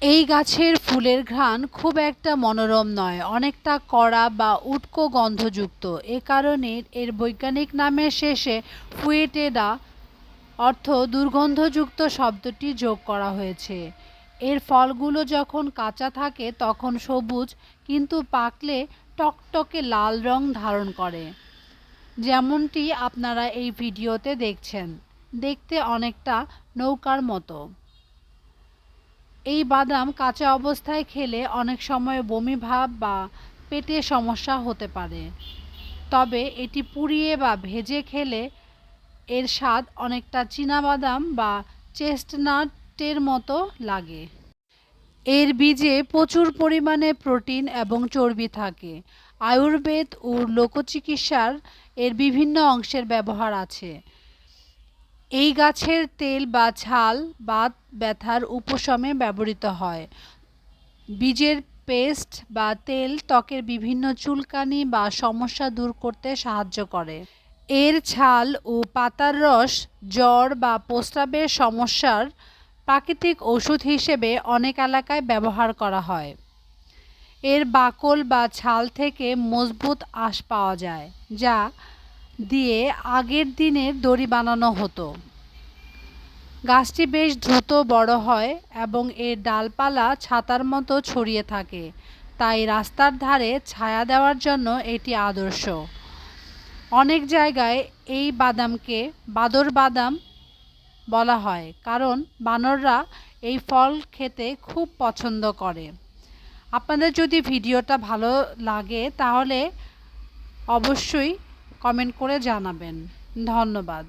এই গাছের ফুলের ঘ্রাণ খুব একটা মনোরম নয়, অনেকটা কড়া বা উটকো গন্ধযুক্ত। এ কারণে এর বৈজ্ঞানিক নামের শেষে ফুয়েটেডা অর্থ দুর্গন্ধযুক্ত শব্দটি যোগ করা হয়েছে। এর ফলগুলো যখন কাঁচা থাকে তখন সবুজ, কিন্তু পাকলে টকটকে লাল রং ধারণ করে, যেমনটি আপনারা এই ভিডিওতে দেখছেন। দেখতে অনেকটা নৌকার মতো। এই বাদাম কাঁচা অবস্থায় খেলে অনেক সময় বমি ভাব বা পেটে সমস্যা হতে পারে, তবে এটি পুড়িয়ে বা ভেজে খেলে এর স্বাদ অনেকটা চীনাবাদাম বা চেস্টনাটের মতো লাগে। এর বীজে প্রচুর পরিমাণে প্রোটিন এবং চর্বি থাকে। আয়ুর্বেদ ও লোকচিকিৎসার এর বিভিন্ন অংশের ব্যবহার আছে। এই গাছের তেল বা ছাল বাত ব্যথার উপশমে ব্যবহৃত হয়। বীজের পেস্ট বা তেল ত্বকের বিভিন্ন চুলকানি বা সমস্যা দূর করতে সাহায্য করে। এর ছাল ও পাতার রস জ্বর বা প্রস্রাবের সমস্যার প্রাকৃতিক ওষুধ হিসেবে অনেক এলাকায় ব্যবহার করা হয়। এর বাকল বা ছাল থেকে মজবুত আঁশ পাওয়া যায়, যা দিয়ে আগের দিনের দড়ি বানানো হতো। গাছটি বেশ দ্রুত বড় হয় এবং এর ডালপালা ছাতার মতো ছড়িয়ে থাকে, তাই রাস্তার ধারে ছায়া দেওয়ার জন্য এটি আদর্শ। অনেক জায়গায় এই বাদামকে বাদর বাদাম বলা হয়, কারণ বানররা এই ফল খেতে খুব পছন্দ করে। আপনাদের যদি ভিডিওটা ভালো লাগে তাহলে অবশ্যই কমেন্ট করে জানাবেন। ধন্যবাদ।